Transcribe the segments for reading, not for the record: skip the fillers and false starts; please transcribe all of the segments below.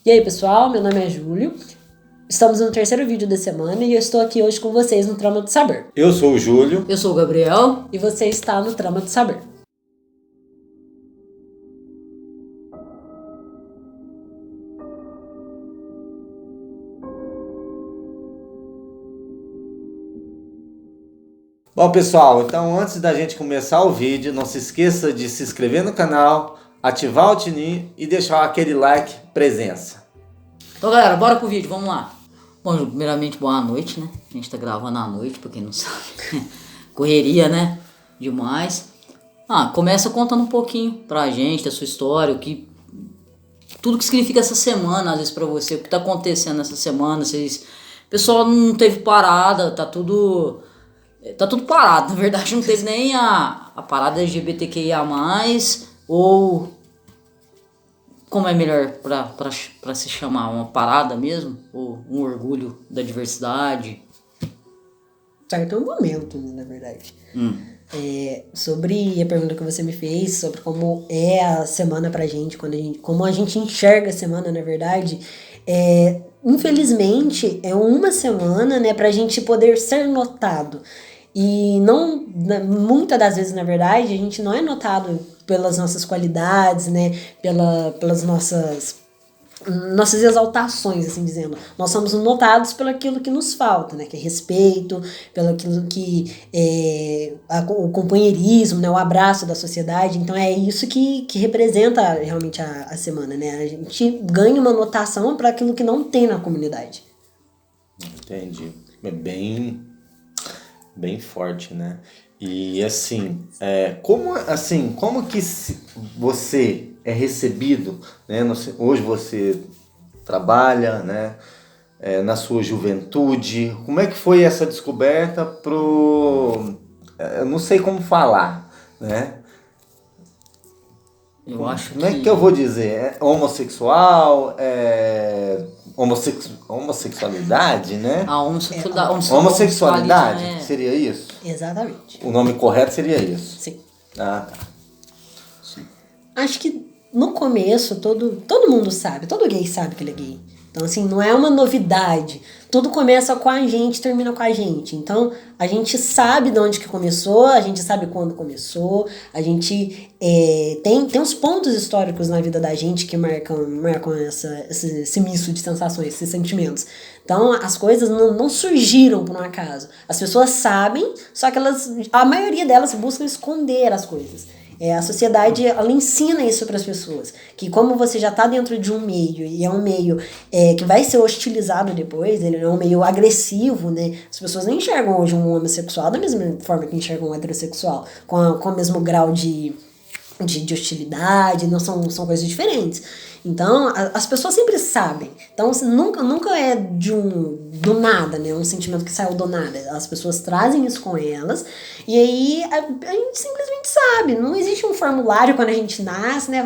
E aí, pessoal, meu nome é Júlio. Estamos no terceiro vídeo da semana e eu estou aqui hoje com vocês no Trama do Saber. Eu sou o Júlio. Eu sou o Gabriel. E você está no Trama do Saber. Bom, pessoal, então antes da gente começar o vídeo, não se esqueça de se inscrever no canal, ativar o sininho e deixar aquele like presença. Então, galera, bora pro vídeo, vamos lá. Bom, primeiramente, boa noite, né? A gente tá gravando à noite, pra quem não sabe. Correria, né? Demais. Começa contando um pouquinho pra gente da sua história, tudo que significa essa semana, às vezes pra você, o que tá acontecendo essa semana. O pessoal não teve parada, tá tudo parado. Na verdade, não teve nem a parada LGBTQIA+, ou como é melhor pra se chamar, uma parada mesmo, ou um orgulho da diversidade. Certo, é um momento, na verdade. Sobre a pergunta que você me fez, sobre como é a semana pra gente, como a gente enxerga a semana, na verdade, infelizmente é uma semana, né, pra gente poder ser notado. E não, muitas das vezes, na verdade, a gente não é notado pelas nossas qualidades, né, pelas nossas exaltações, assim dizendo. Nós somos notados pelo aquilo que nos falta, né, que é respeito, pelo aquilo que o companheirismo, né, o abraço da sociedade. Então é isso que representa realmente a semana, né? A gente ganha uma notação para aquilo que não tem na comunidade. Entendi. É bem forte, né? E assim, como que você é recebido, né? Hoje você trabalha, né? Na sua juventude, como é que foi essa descoberta eu não sei como falar, né? Como é que eu vou dizer? Homossexual, homossexualidade, né? A homossexualidade, seria isso? Exatamente. O nome correto seria isso? Sim. Tá. Acho que no começo todo mundo sabe, todo gay sabe que ele é gay. Então, assim, não é uma novidade. Tudo começa com a gente, termina com a gente. Então, a gente sabe de onde que começou, a gente sabe quando começou, a gente tem uns pontos históricos na vida da gente que marcam esse misto de sensações, esses sentimentos. Então, as coisas não surgiram por um acaso. As pessoas sabem, só que a maioria delas buscam esconder as coisas. A sociedade, ela ensina isso para as pessoas, que como você já está dentro de um meio, e é um meio que vai ser hostilizado depois, ele é um meio agressivo, né? As pessoas não enxergam hoje um homossexual da mesma forma que enxergam um heterossexual, com o mesmo grau de hostilidade, não são coisas diferentes. Então, as pessoas sempre sabem. Então, nunca é do nada, né? Um sentimento que saiu do nada. As pessoas trazem isso com elas e aí a gente simplesmente sabe. Não existe um formulário quando a gente nasce, né?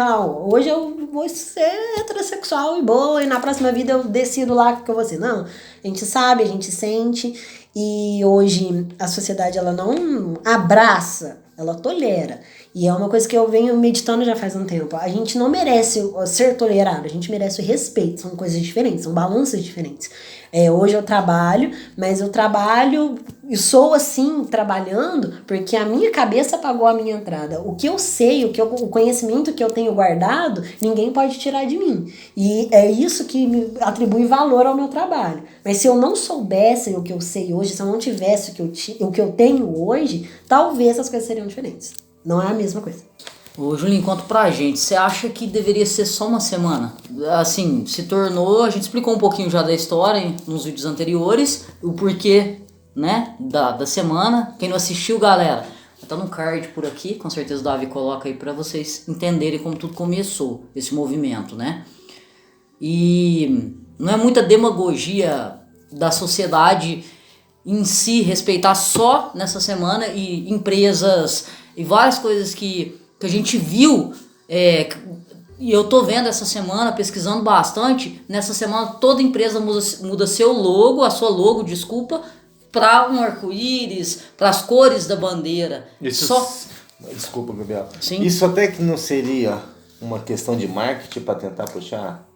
Hoje eu vou ser heterossexual e boa e na próxima vida eu decido lá que eu vou ser. Não, a gente sabe, a gente sente e hoje a sociedade ela não abraça, ela tolera. E é uma coisa que eu venho meditando já faz um tempo. A gente não merece ser tolerado, a gente merece o respeito. São coisas diferentes, são balanças diferentes. Hoje eu trabalho, mas eu trabalho e sou assim, trabalhando, porque a minha cabeça pagou a minha entrada. O que eu sei, o conhecimento que eu tenho guardado, ninguém pode tirar de mim. E é isso que me atribui valor ao meu trabalho. Mas se eu não soubesse o que eu sei hoje, se eu não tivesse o que eu tenho hoje, talvez as coisas seriam diferentes. Não é a mesma coisa. Ô Julinho, conta pra gente, você acha que deveria ser só uma semana? Assim, se tornou, a gente explicou um pouquinho já da história nos vídeos anteriores, o porquê, né, da semana. Quem não assistiu, galera, tá no card por aqui, com certeza o Davi coloca aí pra vocês entenderem como tudo começou, esse movimento, né? E não é muita demagogia da sociedade em si respeitar só nessa semana e empresas e várias coisas que a gente viu e eu tô vendo essa semana, pesquisando bastante. Nessa semana toda empresa muda seu logo, a sua logo, desculpa, para um arco-íris, para as cores da bandeira. Desculpa, Gabriel. Sim. Isso até que não seria uma questão de marketing para tentar puxar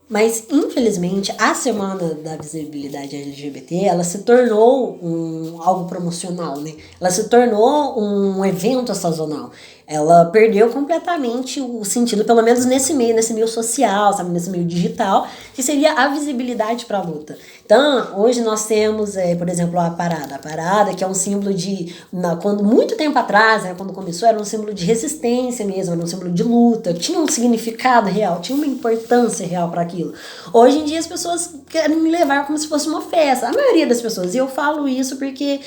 Mas, infelizmente, a Semana da Visibilidade LGBT, ela se tornou algo promocional, né? Ela se tornou um evento sazonal. Ela perdeu completamente o sentido, pelo menos nesse meio social, sabe? Nesse meio digital, que seria a visibilidade para a luta. Então, hoje nós temos, por exemplo, a parada. A parada, que é um símbolo quando muito tempo atrás, né, quando começou, era um símbolo de resistência mesmo, era um símbolo de luta, tinha um significado real, tinha uma importância real para aquilo. Hoje em dia as pessoas querem levar como se fosse uma festa, a maioria das pessoas, e eu falo isso porque,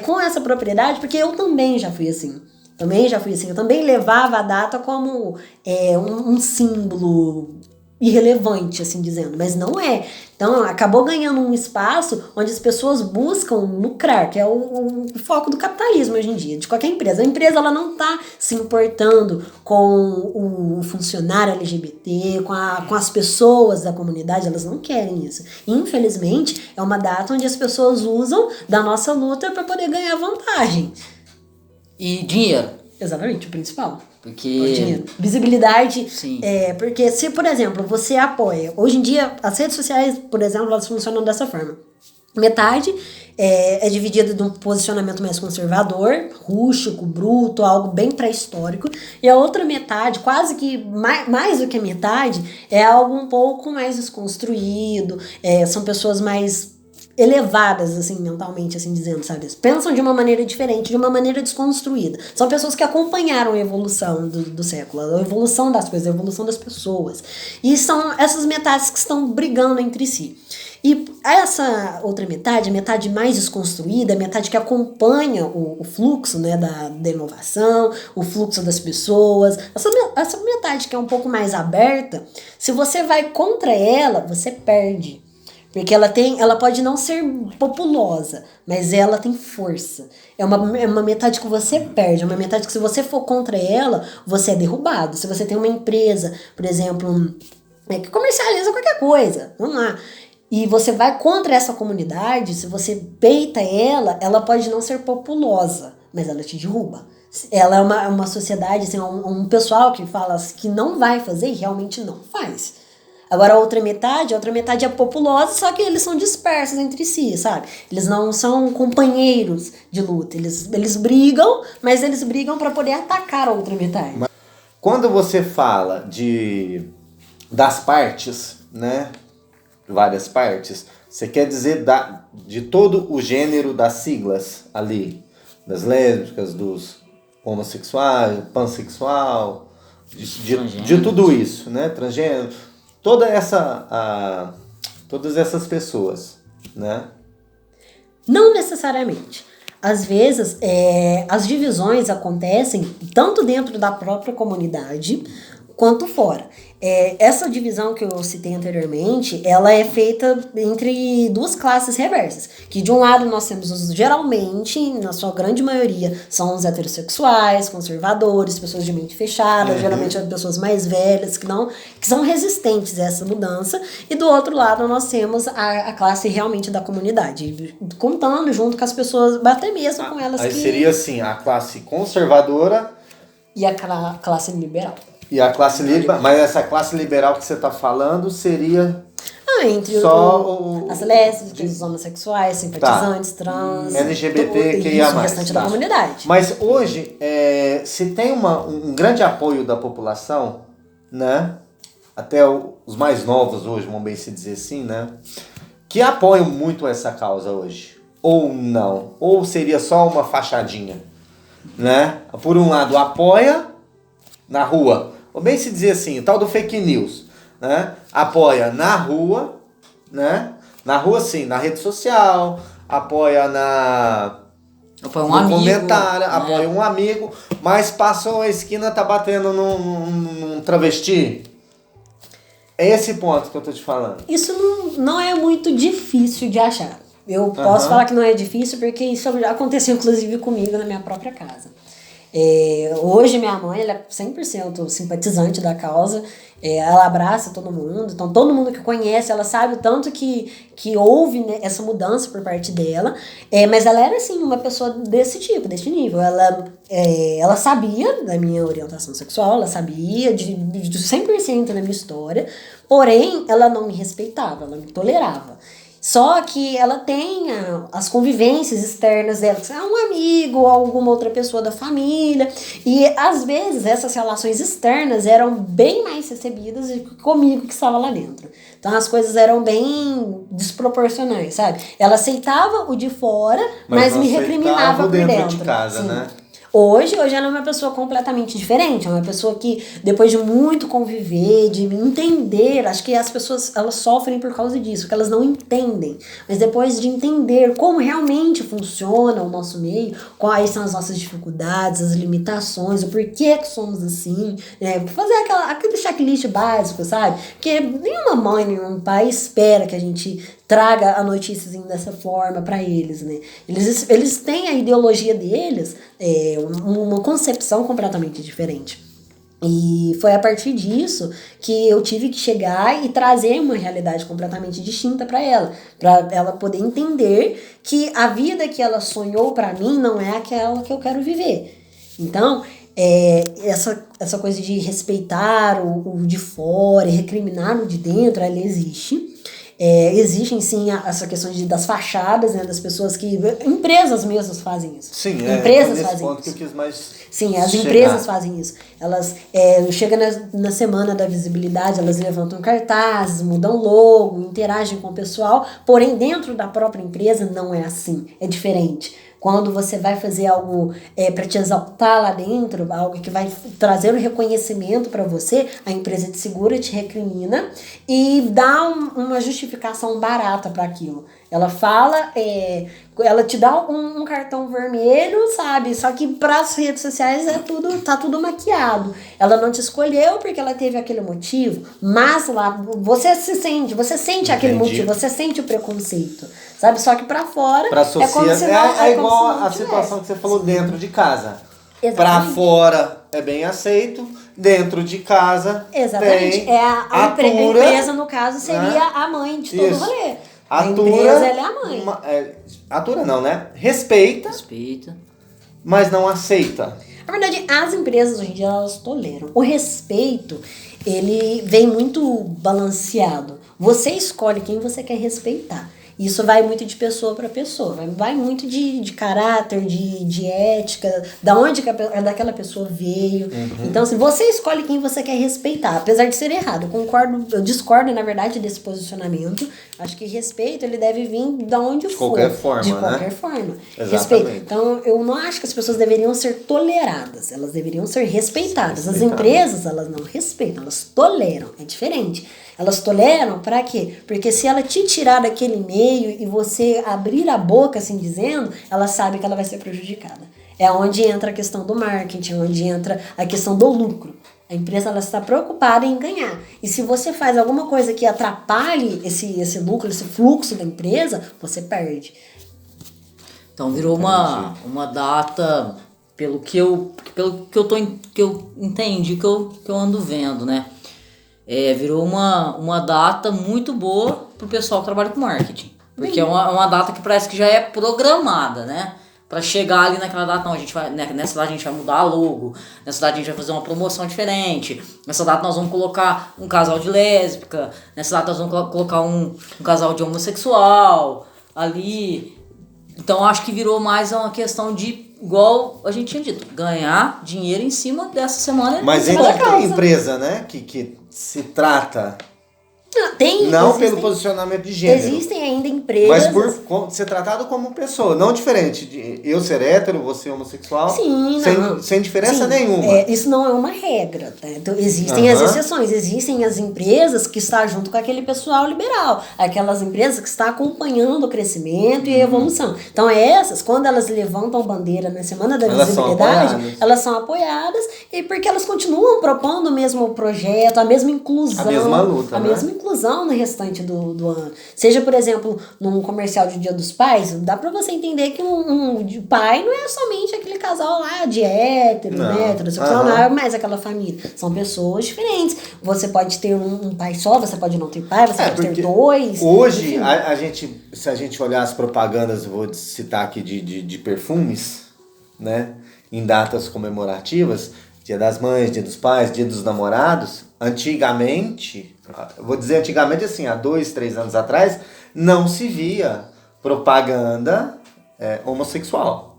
com essa propriedade, porque eu também já fui assim. Eu também levava a data como um símbolo irrelevante, assim dizendo, mas não é. Então, acabou ganhando um espaço onde as pessoas buscam lucrar, que é o foco do capitalismo hoje em dia, de qualquer empresa. A empresa, ela não está se importando com o funcionário LGBT, com as pessoas da comunidade, elas não querem isso. Infelizmente, é uma data onde as pessoas usam da nossa luta para poder ganhar vantagem. E dinheiro. Exatamente, o principal. Porque... O dinheiro. Visibilidade. Sim. Porque se, por exemplo, você apoia... Hoje em dia, as redes sociais, por exemplo, elas funcionam dessa forma. Metade é dividida de um posicionamento mais conservador, rústico, bruto, algo bem pré-histórico. E a outra metade, quase que mais do que a metade, é algo um pouco mais desconstruído. São pessoas mais elevadas, assim, mentalmente, assim dizendo, sabe? Pensam de uma maneira diferente, de uma maneira desconstruída. São pessoas que acompanharam a evolução do século, a evolução das coisas, a evolução das pessoas. E são essas metades que estão brigando entre si. E essa outra metade, a metade mais desconstruída, a metade que acompanha o fluxo, né, da inovação, o fluxo das pessoas, essa metade que é um pouco mais aberta, se você vai contra ela, você perde. Porque ela pode não ser populosa, mas ela tem força. É uma metade que você perde, é uma metade que se você for contra ela, você é derrubado. Se você tem uma empresa, por exemplo, que comercializa qualquer coisa, vamos lá, e você vai contra essa comunidade, se você peita ela pode não ser populosa, mas ela te derruba. Ela é uma sociedade, assim, um pessoal que fala que não vai fazer e realmente não faz. Agora a outra metade é populosa, só que eles são dispersos entre si, sabe? Eles não são companheiros de luta, eles brigam, mas eles brigam para poder atacar a outra metade. Quando você fala das partes, né? Várias partes, você quer dizer de todo o gênero das siglas ali, das lésbicas, dos homossexuais, pansexual, de tudo isso, né? Transgênero. Todas essas pessoas, né? Não necessariamente. Às vezes, as divisões acontecem tanto dentro da própria comunidade quanto fora. Essa divisão que eu citei anteriormente, ela é feita entre duas classes reversas, que de um lado nós temos geralmente, na sua grande maioria, são os heterossexuais, conservadores, pessoas de mente fechada, geralmente pessoas mais velhas, que são resistentes a essa mudança, e do outro lado nós temos a classe realmente da comunidade, contando junto com as pessoas, até mesmo com elas aí seria assim, a classe conservadora e a classe liberal. E a classe liberal, mas essa classe liberal que você está falando seria entre só as lésbicas, os homossexuais, simpatizantes, trans, LGBT, que ia mais. O restante da comunidade. Mas hoje, se tem um grande apoio da população, né? Até os mais novos hoje, vamos bem se dizer assim, né? Que apoiam muito essa causa hoje. Ou não. Ou seria só uma fachadinha, né? Por um lado, apoia na rua. Ou bem se dizer assim, o tal do fake news, né? Apoia na rua, né? Na rua sim, na rede social, apoia apoia no comentário, apoia um amigo, mas passou a esquina, tá batendo num travesti. É esse ponto que eu tô te falando. Isso não é muito difícil de achar. Eu posso falar que não é difícil porque isso já aconteceu inclusive comigo na minha própria casa. Hoje minha mãe, ela é 100% simpatizante da causa, ela abraça todo mundo, então todo mundo que conhece, ela sabe o tanto que houve, né, essa mudança por parte dela, mas ela era assim, uma pessoa desse tipo, desse nível, ela sabia da minha orientação sexual, ela sabia de 100% da minha história, porém ela não me respeitava, ela me tolerava. Só que ela tem as convivências externas dela, que é um amigo ou alguma outra pessoa da família. E às vezes essas relações externas eram bem mais recebidas do que comigo que estava lá dentro. Então as coisas eram bem desproporcionais, sabe? Ela aceitava o de fora, mas me recriminava por dentro. De casa, né? Hoje ela é uma pessoa completamente diferente, é uma pessoa que, depois de muito conviver, de entender, acho que as pessoas, elas sofrem por causa disso, que elas não entendem, mas depois de entender como realmente funciona o nosso meio, quais são as nossas dificuldades, as limitações, o porquê que somos assim, né? Fazer aquele checklist básico, sabe? Porque nenhuma mãe, nenhum pai espera que a gente traga a notícia assim, dessa forma para eles, né? Eles têm a ideologia deles, uma concepção completamente diferente. E foi a partir disso que eu tive que chegar e trazer uma realidade completamente distinta para ela poder entender que a vida que ela sonhou para mim não é aquela que eu quero viver. Então, essa coisa de respeitar o de fora e recriminar o de dentro, ela existe. Existem sim essa questão das fachadas, né, das pessoas que... Empresas mesmas fazem isso. Sim, empresas fazem ponto isso. Que eu quis mais sim, as chegar. Empresas fazem isso. Elas chegam na semana da visibilidade, elas levantam cartazes, mudam logo, interagem com o pessoal, porém dentro da própria empresa não é assim, é diferente. Quando você vai fazer algo para te exaltar lá dentro, algo que vai trazer um reconhecimento para você, a empresa te segura, te recrimina e dá uma justificação barata para aquilo. Ela fala, ela te dá um cartão vermelho, sabe? Só que para as redes sociais tá tudo maquiado. Ela não te escolheu porque ela teve aquele motivo, mas lá você sente aquele motivo, você sente o preconceito, sabe? Só que para fora é como se não, igual a situação que você falou dentro de casa. Para fora é bem aceito, dentro de casa exatamente. Tem a empresa, no caso, seria a mãe de todo o rolê. A empresa, ela é a mãe. Atura não, né? Respeita, mas não aceita. Na verdade, as empresas hoje em dia, elas toleram. O respeito, ele vem muito balanceado. Você escolhe quem você quer respeitar. Isso vai muito de pessoa para pessoa, vai muito de caráter, de ética, da onde daquela pessoa veio. Uhum. Então, assim, você escolhe quem você quer respeitar, apesar de ser errado. Eu discordo, na verdade, desse posicionamento. Acho que respeito, ele deve vir de onde for. De qualquer forma. Respeito. Então, eu não acho que as pessoas deveriam ser toleradas, elas deveriam ser respeitadas. As empresas, elas não respeitam, elas toleram, é diferente. Elas toleram para quê? Porque se ela te tirar daquele meio e você abrir a boca, assim dizendo, ela sabe que ela vai ser prejudicada. É onde entra a questão do marketing, onde entra a questão do lucro. A empresa, ela está preocupada em ganhar. E se você faz alguma coisa que atrapalhe esse lucro, esse fluxo da empresa, você perde. Então virou uma data, pelo que eu entendi, que eu ando vendo, né? Virou uma data muito boa pro pessoal que trabalha com marketing. Porque é uma data que parece que já é programada, né? Pra chegar ali naquela data, não, a gente vai, nessa data a gente vai mudar a logo, nessa data a gente vai fazer uma promoção diferente, nessa data nós vamos colocar um casal de lésbica, nessa data nós vamos colocar um casal de homossexual ali. Então acho que virou mais uma questão de, igual a gente tinha dito, ganhar dinheiro em cima dessa semana. Mas ainda tem empresa, né, que se trata não pelo posicionamento de gênero. Existem ainda empresas... Mas por ser tratado como pessoa, não diferente de eu ser hétero, você homossexual. Sim, sem diferença nenhuma. Isso não é uma regra, tá? Então, existem as exceções, existem as empresas que estão junto com aquele pessoal liberal, aquelas empresas que estão acompanhando o crescimento e a evolução. Então essas, quando elas levantam bandeira na Semana da Visibilidade, elas são apoiadas e porque elas continuam propondo o mesmo projeto, a mesma inclusão. A mesma luta, confusão no restante do ano. Seja, por exemplo, num comercial de Dia dos Pais, dá pra você entender que um pai não é somente aquele casal lá de hétero, né, heterossexual, não é mais aquela família. São pessoas diferentes. Você pode ter um pai só, você pode não ter pai, você pode ter dois. Hoje, a gente, se a gente olhar as propagandas, vou citar aqui de perfumes, né, em datas comemorativas, Dia das Mães, Dia dos Pais, Dia dos Namorados, antigamente, vou dizer antigamente assim, há 2, 3 anos atrás, não se via propaganda homossexual.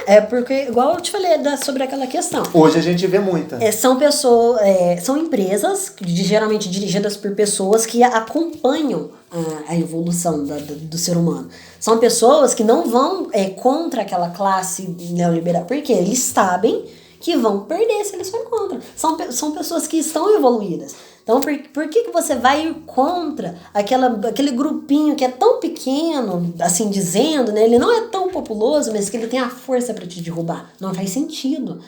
É porque, igual eu te falei sobre aquela questão. Hoje a gente vê muita. São pessoas, são empresas, geralmente dirigidas por pessoas que acompanham a evolução do ser humano. São pessoas que não vão contra aquela classe neoliberal, porque eles sabem que vão perder se eles forem contra. São pessoas que estão evoluídas. Então, por que você vai ir contra aquele grupinho que é tão pequeno, assim dizendo, né? Ele não é tão populoso, mas que ele tem a força para te derrubar. Não faz sentido.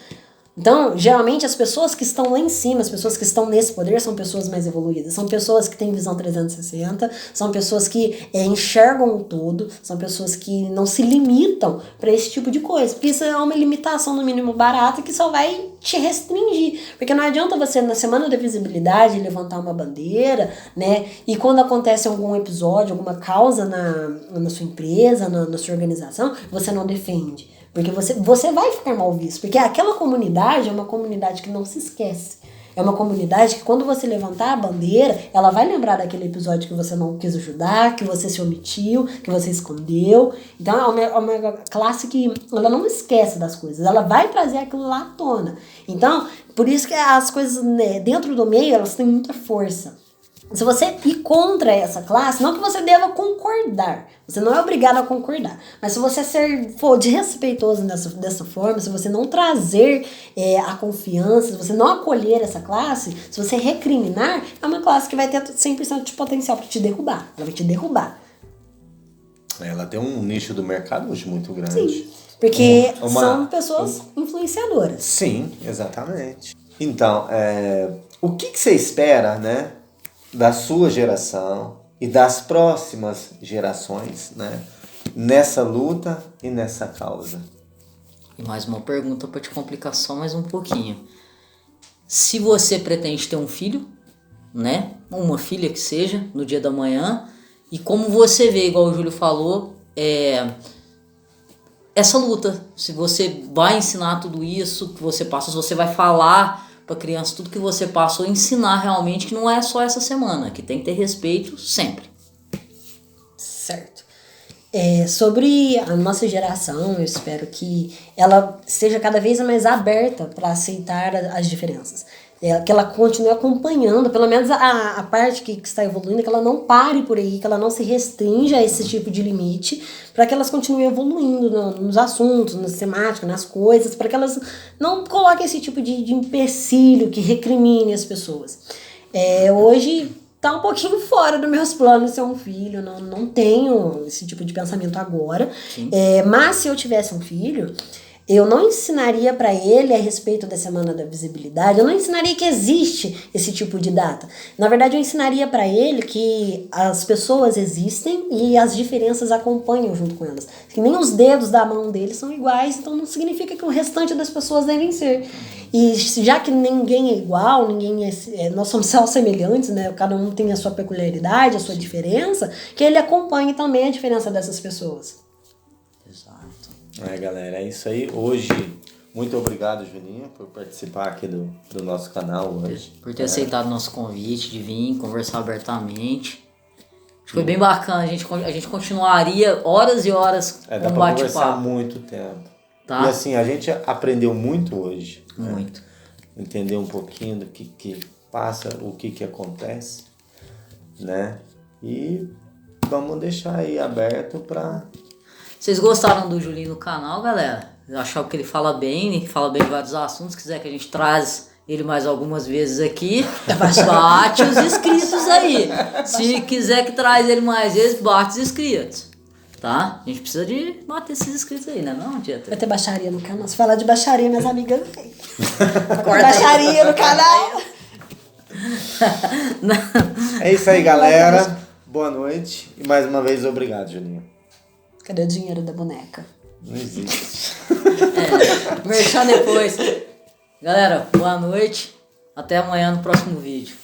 Então, geralmente, as pessoas que estão lá em cima, as pessoas que estão nesse poder, são pessoas mais evoluídas. São pessoas que têm visão 360, são pessoas que enxergam o todo, são pessoas que não se limitam para esse tipo de coisa. Porque isso é uma limitação, no mínimo, barata, que só vai te restringir. Porque não adianta você, na Semana da Visibilidade, levantar uma bandeira, né? E quando acontece algum episódio, alguma causa na sua empresa, na sua organização, você não defende. Porque você vai ficar mal visto. Porque aquela comunidade é uma comunidade que não se esquece. É uma comunidade que quando você levantar a bandeira, ela vai lembrar daquele episódio que você não quis ajudar, que você se omitiu, que você escondeu. Então é uma classe que ela não esquece das coisas. Ela vai trazer aquilo lá à tona. Então, por isso que as coisas, né, dentro do meio, elas têm muita força. Se você ir contra essa classe, não que você deva concordar, você não é obrigado a concordar, mas se você for desrespeitoso dessa forma, se você não trazer a confiança, se você não acolher essa classe, se você recriminar, é uma classe que vai ter 100% de potencial para te derrubar, ela vai te derrubar. Ela tem um nicho do mercado hoje muito grande. Sim, porque são pessoas influenciadoras. Sim, exatamente. Então, o que você espera, né, da sua geração e das próximas gerações, né, nessa luta e nessa causa? E mais uma pergunta para te complicar só mais um pouquinho. Se você pretende ter um filho, né, uma filha que seja, no dia da manhã, e como você vê, igual o Júlio falou, essa luta, se você vai ensinar tudo isso que você passa, se você vai falar para criança tudo que você passou, ensinar realmente que não é só essa semana, que tem que ter respeito sempre. Certo. Sobre a nossa geração, eu espero que ela seja cada vez mais aberta para aceitar as diferenças. Que ela continue acompanhando, pelo menos a parte que está evoluindo, que ela não pare por aí, que ela não se restrinja a esse tipo de limite, para que elas continuem evoluindo nos assuntos, nas temáticas, nas coisas, para que elas não coloquem esse tipo de empecilho que recrimine as pessoas. Hoje tá um pouquinho fora dos meus planos ser um filho, não tenho esse tipo de pensamento agora, mas se eu tivesse um filho, eu não ensinaria para ele a respeito da Semana da Visibilidade, eu não ensinaria que existe esse tipo de data. Na verdade, eu ensinaria para ele que as pessoas existem e as diferenças acompanham junto com elas. Que nem os dedos da mão dele são iguais, então não significa que o restante das pessoas devem ser. E já que ninguém é igual, nós somos só semelhantes, né? Cada um tem a sua peculiaridade, a sua diferença, que ele acompanhe também a diferença dessas pessoas. Exato. Galera, é isso aí. Hoje, muito obrigado, Juninho, por participar aqui do nosso canal hoje. Por ter aceitado o nosso convite de vir conversar abertamente. Acho que foi bem bacana. A gente continuaria horas e horas com dá um pra conversar bate-papo. muito tempo. Tá? E assim, a gente aprendeu muito hoje. Muito. Né? Entender um pouquinho do que passa, o que acontece, né? E vamos deixar aí aberto para... Vocês gostaram do Julinho no canal, galera? Acharam que ele fala bem de vários assuntos. Se quiser que a gente traz ele mais algumas vezes aqui, bate os inscritos aí. Se quiser que traz ele mais vezes, bate os inscritos. Tá? A gente precisa de bater esses inscritos aí, né? Não, Tietê? Vai ter baixaria no canal. Se falar de baixaria, minhas amigas vêm. Baixaria no canal. É isso aí, galera. Boa noite. E mais uma vez, obrigado, Julinho. Cadê o dinheiro da boneca? Não existe. Merchan depois. Galera, boa noite. Até amanhã no próximo vídeo.